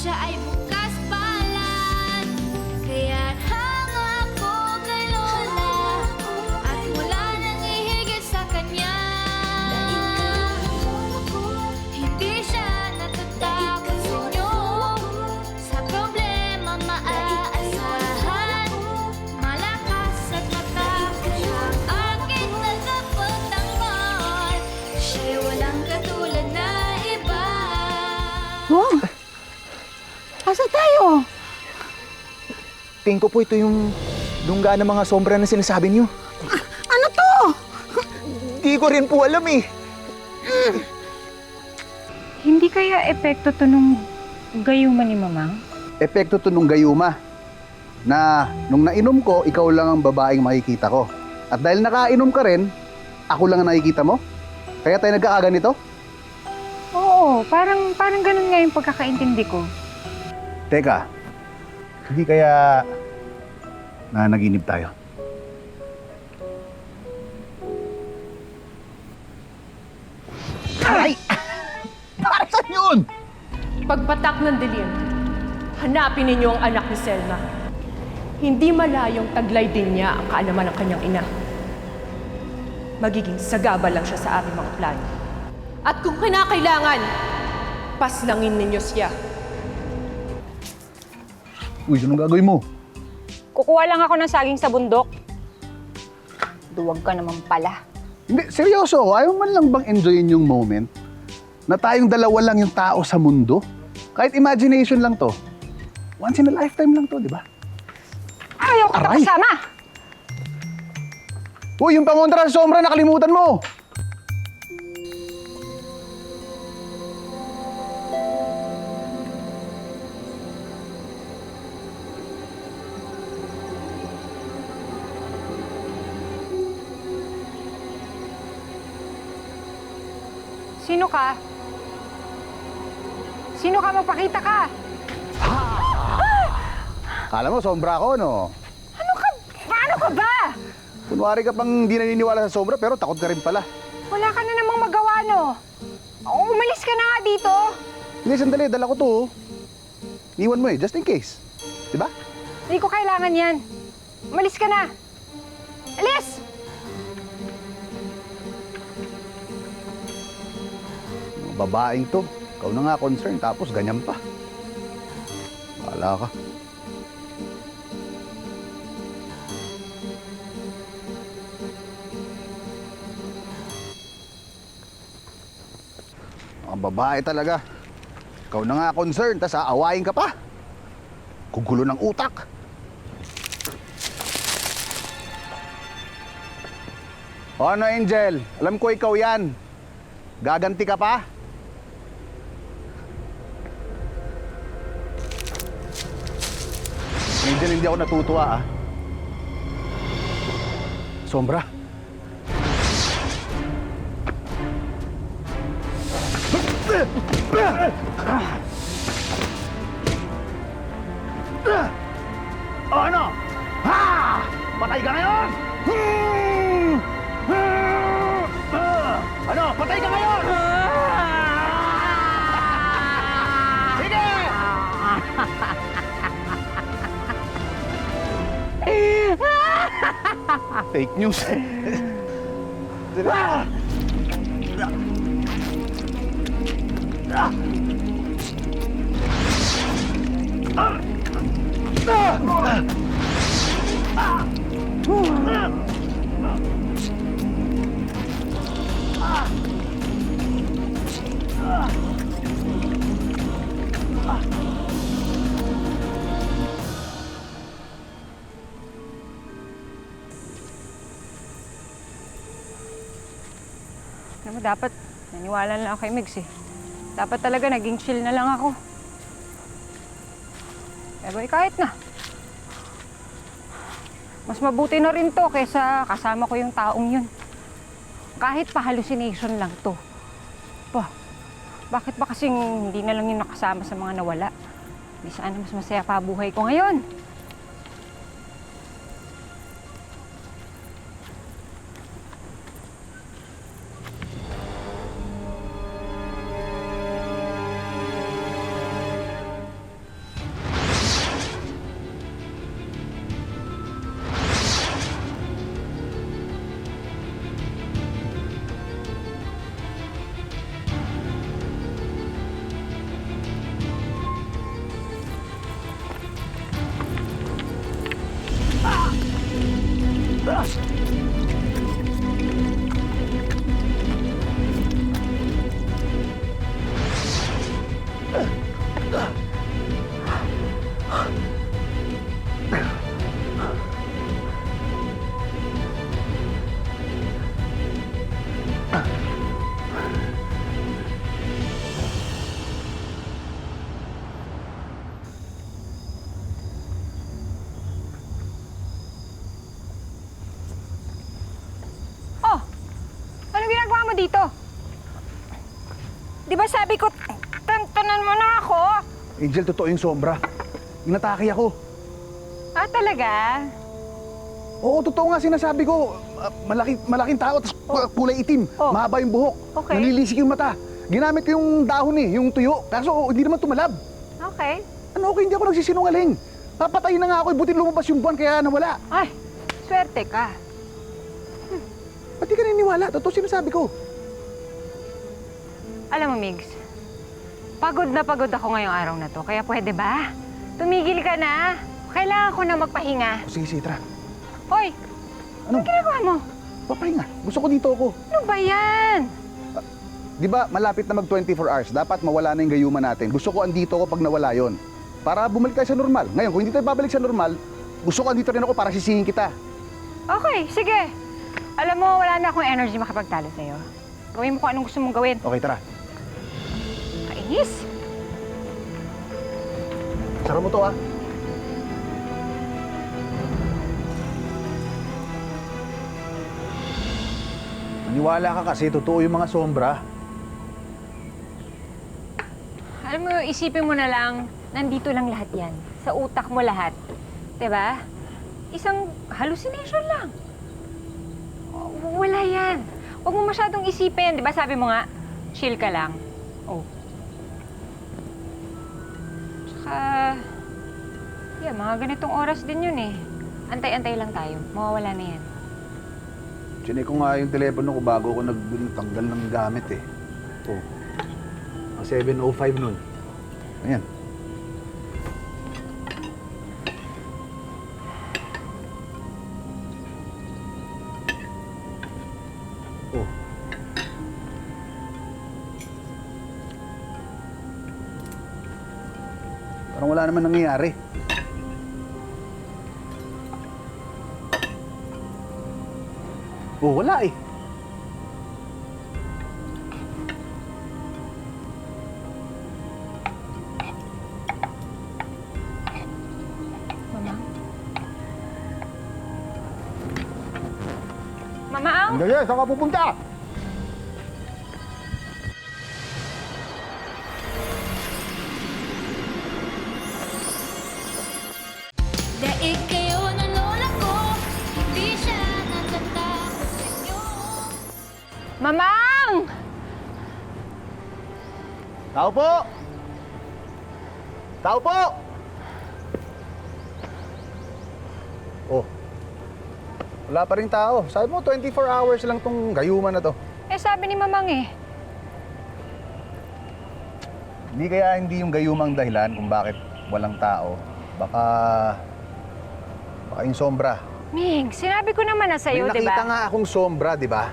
siya ay bukas palad. Kaya hanga ako kay Lola at wala nang ihigit sa kanya. Hindi siya natatakot sa inyo, sa problema maaasahan. Malakas at matakot siyang aking tagapagtanggol. Siya'y walang katulad na iba. Wong! Asa tayo? Tingin ko po ito yung lungga ng mga sombra na sinasabi niyo. Ano to? Di ko rin po alam eh. Hindi kaya epekto to nung gayuma ni Mamang? Epekto to nung gayuma na nung nainom ko, ikaw lang ang babaeng makikita ko. At dahil nakainom ka rin, ako lang ang nakikita mo. Kaya tayo nagkakaganito? Oo, parang ganun nga yung pagkakaintindi ko. Teka, hindi kaya naginip tayo? Ay! Para saan yun? Pagpatak ng dilim, hanapin ninyo ang anak ni Selma. Hindi malayong taglay din niya ang kaalaman ng kanyang ina. Magiging sagaba lang siya sa aming mga plano. At kung kinakailangan, paslangin ninyo siya. Uy, anong gagawin mo? Kukuha lang ako ng saging sa bundok. Duwag ka naman pala. Hindi, seryoso ako. Ayaw man lang bang enjoyin yung moment na tayong dalawa lang yung tao sa mundo? Kahit imagination lang to. Once in a lifetime lang to, di ba? Ayaw ka Aray! kasama! Uy, yung pangontra sa sombra, nakalimutan mo! Sino ka? Sino ka? Magpakita ka! Kala mo, sombra ako, no? Paano ka ba? Kunwari ka pang di naniniwala sa sombra, pero takot ka rin pala. Wala ka na namang magawa, no? Umalis ka na nga dito. Hindi, sandali, dala ko to. Iwan mo just in case. Di ba? Hindi ko kailangan yan. Umalis ka na. Alis! Mga babaeng to. Ikaw na nga concern, tapos ganyan pa. Wala ka. Mga babae talaga. Ikaw na nga concern, tas aawain ka pa. Kugulo ng utak. O ano, Angel? Alam ko ikaw yan. Gaganti ka pa? Angel, hindi ako natutuwa, ah. Sombra. O ano? Ha! Patay ka ngayon! Ano? Patay ka ngayon! Sige! Fake news. Alam mo, dapat naniwala na lang ako kay Megs eh. Dapat talaga naging chill na lang ako. Eh boy, kahit na. Mas mabuti na rin to kaysa kasama ko yung taong yun. Kahit pa hallucination lang to. Bakit ba kasing hindi na lang yung nakasama sa mga nawala? Di sana mas masaya pa buhay ko ngayon. Oh! Anong ginagawa mo dito? Di ba sabi ko, tantanan mo na ako? Angel, totoo yung sombra. Inatake ako. Ah, talaga? Oo, totoo nga sinasabi ko. Malaking tao, tapos kulay itim. Oh. Mahaba yung buhok. Okay. Nalilisik yung mata. Ginamit ko yung dahon yung tuyo. Kaso hindi naman tumalab. Okay. Ano, okay, hindi ako nagsisinungaling. Papatayin na nga ako, buti lumabas yung buwan kaya nawala. Ay, swerte ka. Ba't di ka naniniwala? Totoo sinasabi ko. Alam mo, Migs, pagod na pagod ako ngayong araw na to. Kaya pwede ba? Tumigil ka na. Kailangan ko na magpahinga. Sige, sige, tara. Hoy! Ano? Anong ginagawa mo? Papahinga. Gusto ko dito ako. Ano ba yan? Di ba, malapit na mag 24 hours. Dapat mawala na yung gayuma natin. Gusto ko andito ako pag nawala yon. Para bumalik tayo sa normal. Ngayon, kung hindi tayo babalik sa normal, gusto ko andito rin ako para sisihin kita. Okay, sige. Alam mo, wala na akong energy makapagtalo sa'yo. Gawin mo kung anong gusto mong gawin. Okay, tara. Kainis. Sara mo to, ah. Maniwala ka kasi, totoo yung mga sombra. Alam mo, isipin mo na lang, nandito lang lahat yan. Sa utak mo lahat. 'Di ba? Isang hallucination lang. Wala yan. Huwag mo masyadong isipin. 'Di ba sabi mo nga, chill ka lang. Oh. Tsaka, yeah, mga ganitong oras din yun eh. Antay-antay lang tayo. Mawawala na yan. Chinek ko nga yung telepono ko bago ako nagtanggal ng gamit eh. Oh. 7:05 nun. Ayan. Oh. Parang wala naman nangyayari. Oh, wala eh. Mama? Mamaang? Hindi, saan ka pupunta? Daig kayo ng lola ko, hindi siya natatakot sa inyo. Mamang! Tao po! Tao po! Oh. Wala pa rin tao. Sabi mo, 24 hours lang tong gayuma na to. Eh, sabi ni Mamang eh. Hindi kaya hindi yung gayuma ang dahilan kung bakit walang tao. Baka yung sombra. Mig, sinabi ko naman na sa'yo, May di nakita ba? nga akong sombra, di ba?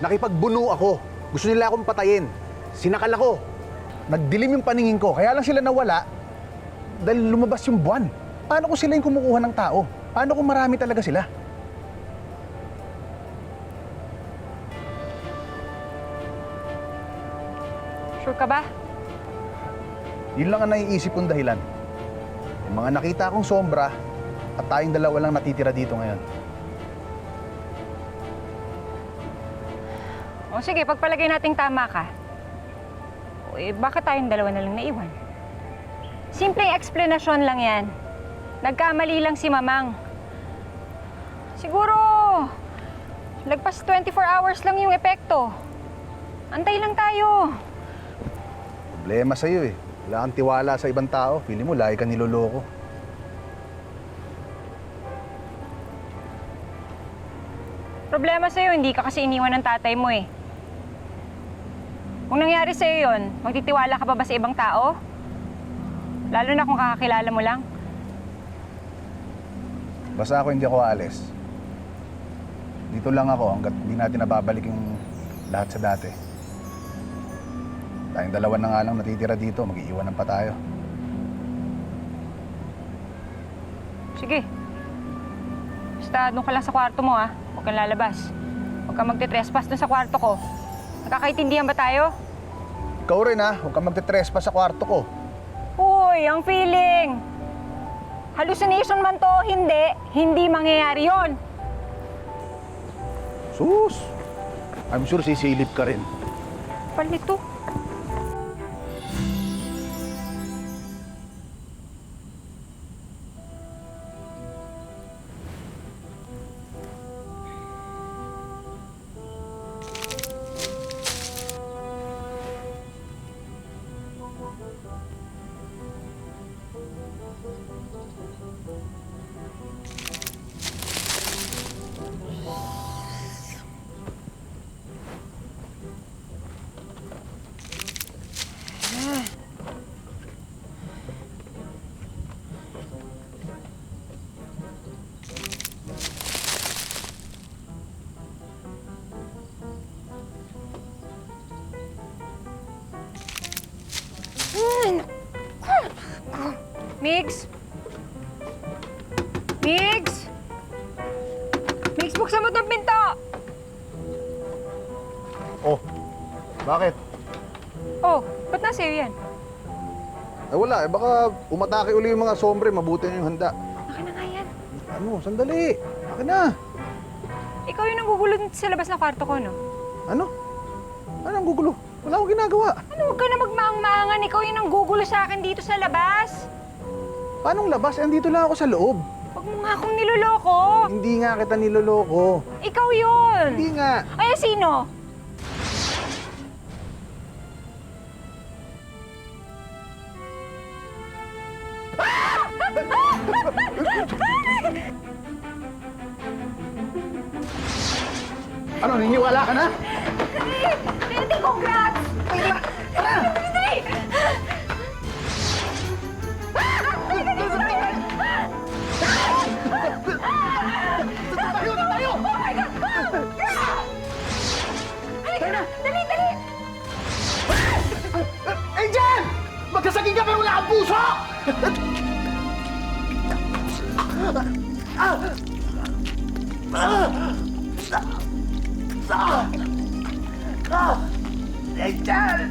Nakipagbuno ako. Gusto nila akong patayin. Sinakal ako. Nagdilim yung paningin ko. Kaya lang sila nawala dahil lumabas yung buwan. Paano kung sila yung kumukuha ng tao? Paano kung marami talaga sila? Sure ka ba? Yun lang ang naiisip kong dahilan. Yung mga nakita akong sombra at tayong dalawa lang natitira dito ngayon. O sige, pagpalagay nating tama ka. O eh, bakit tayong dalawa na lang naiwan? Simpleng eksplanasyon lang yan. Nagkamali lang si Mamang. Siguro, lagpas 24 hours lang yung epekto. Antay lang tayo. Problema sa'yo eh. Wala kang tiwala sa ibang tao. Pili mo, lagi ka niloloko. Problema sa'yo, hindi ka kasi iniwan ng tatay mo eh. Kung nangyari sa'yo yun, magtitiwala ka pa ba sa ibang tao? Lalo na kung kakakilala mo lang. Basta ako hindi ako aalis. Dito lang ako hanggat hindi natin nababalik yung lahat sa dati. Tayong dalawa na nga lang natitira dito, mag-iiwanan pa tayo. Sige. Basta doon ka lang sa kwarto mo, ha? Huwag kang lalabas. Huwag kang magte-trespass doon sa kwarto ko. Nakakaintindihan ba tayo? Ikaw rin ha, huwag kang magte-trespass sa kwarto ko. Uy, ang feeling! Hallucination man to, hindi mangyayari yon. Sus! I'm sure sisilip ka rin. Palito. Migs? Migs? Migs, buksan mo itong pinto! Oh, bakit? Oh, ba't nasa iyo yan? Wala, baka umatake uli yung mga sombre, mabuti na yung handa. Akin na nga yan. Ano, sandali. Akin na. Ikaw yung nanggugulo dito sa labas ng kwarto ko, no? Ano? Ano ang gugulo? Wala akong ginagawa. Ano, huwag ka na magmaang-maangan. Ikaw yung nanggugulo sa akin dito sa labas. Paanong labas? Andito lang ako sa loob. Huwag mo nga akong niloloko. Hindi nga kita niloloko. Ikaw yun. Hindi nga. Ay, sino? Ano, niniwala ka na? Hindi, congrats! Dali! Tayo! Dali, dali! Angel! Magkasagin ka pero wala kang puso! Angel!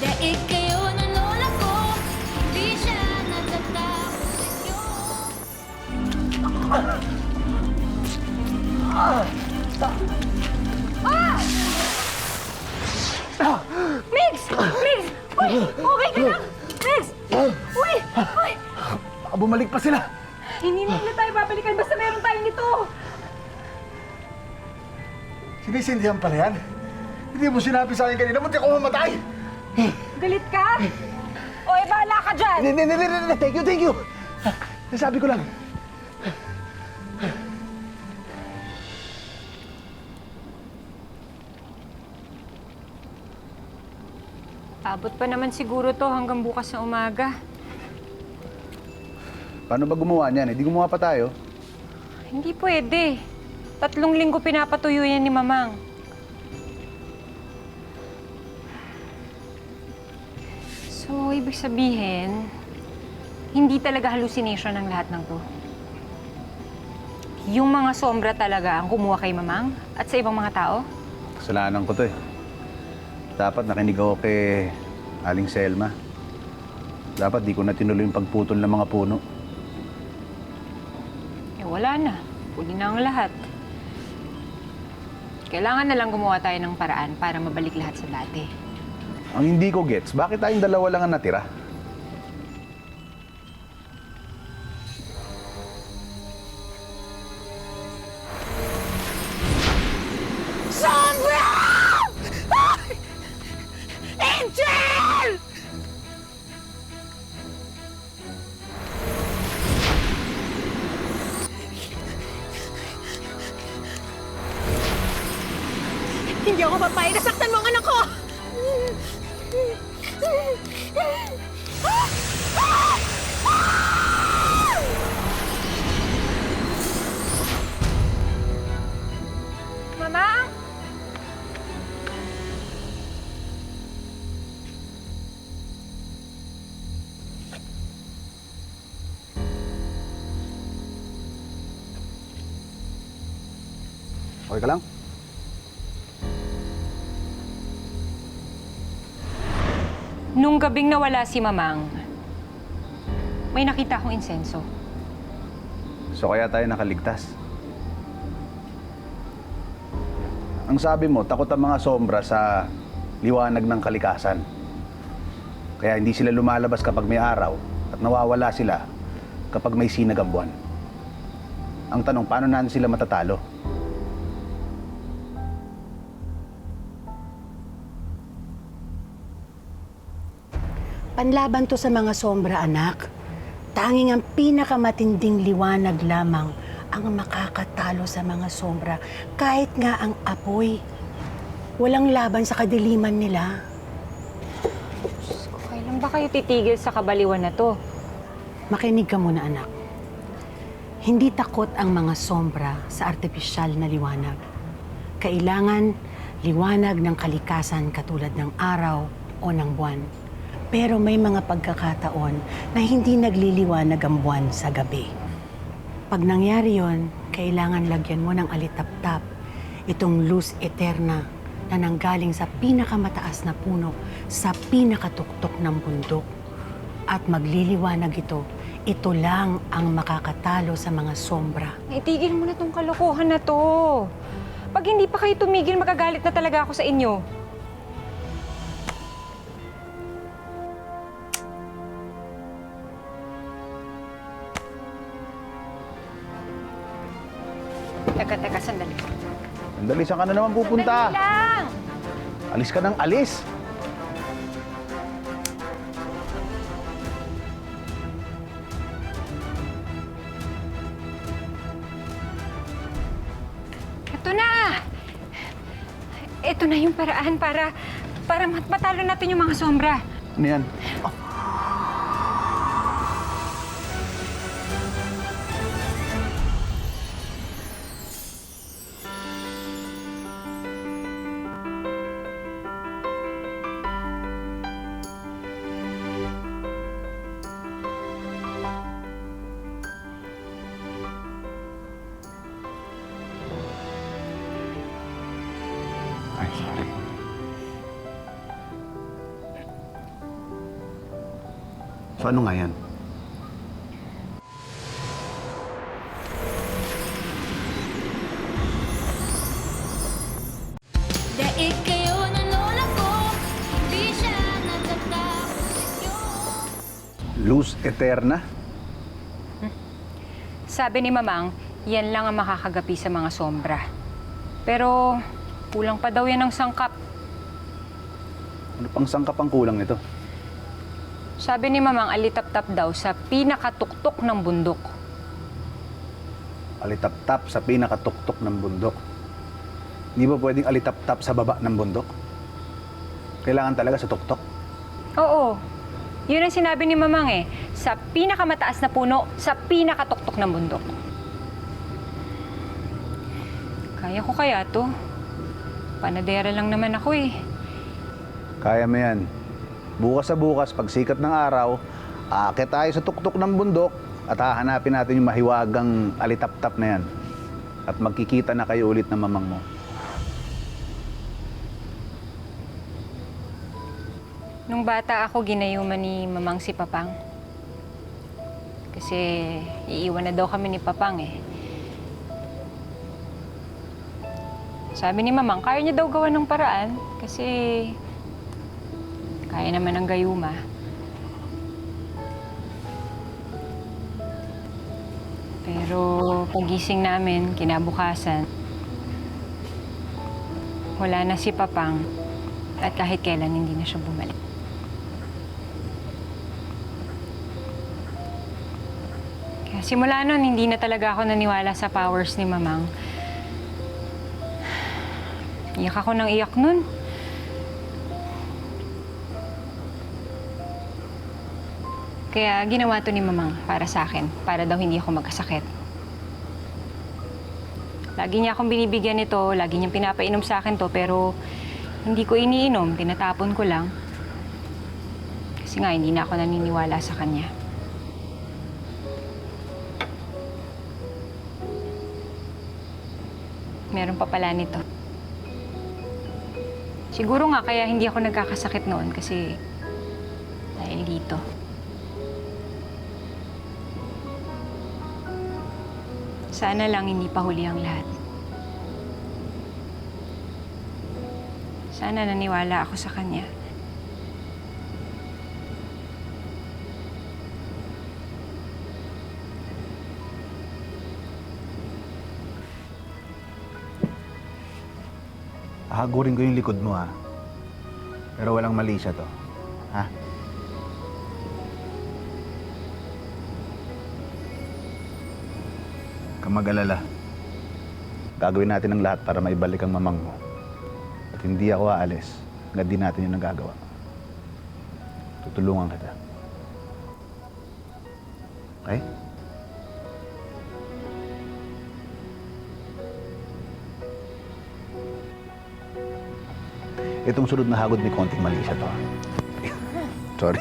Daig kayo ng lola ko, hindi siya natatakot sa inyo. Migs! Migs! Uy! Okay ka lang? Migs! Uy! Uy! Baka bumalik pa sila. Hindi na tayo babalikan basta meron tayo nito. Sinisindihan pala yan. Hindi mo sinabi sa akin kanina, munti ako mamatay. Galit ka? O, bahala ka dyan! Hindi. Thank you. Nasabi ko lang. Abot pa naman siguro to hanggang bukas na umaga. Paano ba gumawa niyan? Hindi gumawa pa tayo. Hindi pwede. 3 linggo pinapatuyo yan ni Mamang. So, ibig sabihin, hindi talaga hallucination ang lahat ng to. Yung mga sombra talaga ang kumuha kay Mamang at sa ibang mga tao? Kasalanan ko to eh. Dapat nakinig ako kay Aling Selma. Dapat di ko na tinuloy yung pagputol ng mga puno. Eh wala na. Huli na ang lahat. Kailangan na lang gumawa tayo ng paraan para mabalik lahat sa dati. Ang hindi ko gets, bakit tayong dalawa lang ang natira? Sombra! Ay! Angel! Hindi ako papayag na saktan mo ang anak ko! Mama! Okay ka lang? Nung gabing nawala si Mamang, may nakita akong insenso. So kaya tayo nakaligtas. Ang sabi mo, takot ang mga sombra sa liwanag ng kalikasan. Kaya hindi sila lumalabas kapag may araw at nawawala sila kapag may sinag ang buwan. Ang tanong, paano natin sila matatalo? Panlaban to sa mga sombra, anak. Tanging ang pinakamatinding liwanag lamang ang makakatalo sa mga sombra. Kahit nga ang apoy, walang laban sa kadiliman nila. Kailan ba kayo titigil sa kabaliwan na to? Makinig ka muna, anak. Hindi takot ang mga sombra sa artipisyal na liwanag. Kailangan liwanag ng kalikasan katulad ng araw o ng buwan. Pero may mga pagkakataon na hindi nagliliwanag ang buwan sa gabi. Pag nangyari yon, kailangan lagyan mo ng alitap-tap itong luz eterna na nanggaling sa pinakamataas na puno, sa pinakatuktok ng bundok. At magliliwanag ito, ito lang ang makakatalo sa mga sombra. Itigil mo na tong kalokohan na to. Pag hindi pa kayo tumigil, magagalit na talaga ako sa inyo. Teka, sandali. Sandali, saan ka na naman pupunta? Sandali lang! Alis ka ng alis! Ito na! Ito na yung paraan para matalo natin yung mga sombra. Ano yan? Ay, sorry. So ano nga yan? Daig kayo ng lola ko, hindi siya natatakot sa inyo. Luz eterna? Sabi ni Mamang, yan lang ang makakagapi sa mga sombra. Pero kulang pa daw yan ng sangkap. Ano pang sangkap ang kulang nito? Sabi ni Mamang, alitap-tap daw sa pinakatuktok ng bundok. Alitap-tap sa pinakatuktok ng bundok. Di ba pwedeng alitap-tap sa baba ng bundok? Kailangan talaga sa tuktok. Oo. Yun ang sinabi ni Mamang eh. Sa pinakamataas na puno, sa pinakatuktok ng bundok. Kaya ko kaya to? Panadera lang naman ako eh. Kaya mo yan. Bukas sa bukas, pag sikat ng araw, aakyat tayo sa tuktok ng bundok at hahanapin natin yung mahiwagang alitap-tap na yan. At magkikita na kayo ulit ng mamang mo. Nung bata ako, ginayuman ni Mamang si Papang. Kasi iiwan na daw kami ni Papang eh. Sabi ni Mamang, kaya niya daw gawa ng paraan kasi kaya naman ng gayuma. Pero pagising namin, kinabukasan, wala na si Papang at kahit kailan hindi na siya bumalik. Kaya simula nun, hindi na talaga ako naniwala sa powers ni Mamang. Iyak ako ng iyak nun. Kaya ginawa to ni Mamang para sa akin, para daw hindi ako magkasakit. Lagi niya akong binibigyan nito, lagi niyang pinapainom sa akin to, pero hindi ko iniinom, tinatapon ko lang. Kasi nga, hindi na ako naniniwala sa kanya. Meron pa pala nito. Siguro nga kaya hindi ako nagkakasakit noon kasi dahil dito. Sana lang hindi pa huli ang lahat. Sana naniwala ako sa kanya. Hahagurin ko yung likod mo, ha? Pero walang mali siya to. Ha? Huwag kang mag-alala. Gagawin natin ang lahat para maibalik ang mamang mo. At hindi ako aalis hanggat di natin yung nagagawa. Tutulungan kita. Okay? Itong sunod na hagod may konting mali siya to. Sorry.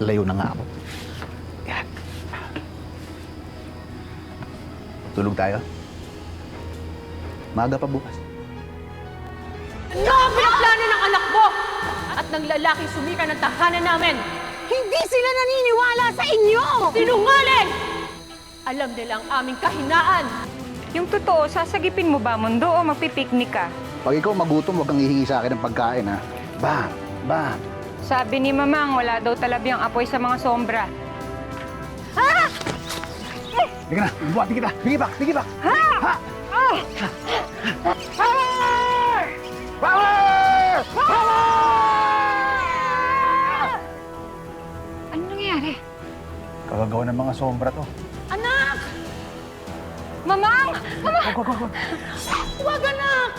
Layo na nga ako. Yan. Tulog tayo. Maaga pa bukas. Ano ang pinaplano ng anak mo? At ng lalaking sumika ng tahanan namin? Hindi sila naniniwala sa inyo! Sinungaling! Alam nila ang aming kahinaan. Yung totoo, sasagipin mo ba mundo o magpipiknik ka? Pag ikaw magutom, huwag kang hihingi sa akin ng pagkain, ha? Bam! Bam! Sabi ni Mamang, wala daw talabyang apoy sa mga sombra. Sige na, buhati kita! Bigibak! Bigibak! Ha! Ha! Power! Power! Ano nangyayari? Kagagawa ng mga sombra to. Anak! Mamang! Mamang! Huwag, anak!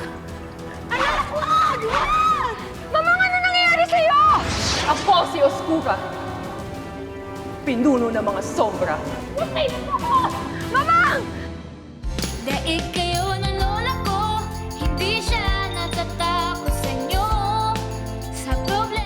Anak, huwag! Huwag! Mamang, ano nangyayari sa'yo? Ako si Oscura. Pinuno ng mga sombra. Mamang! Daig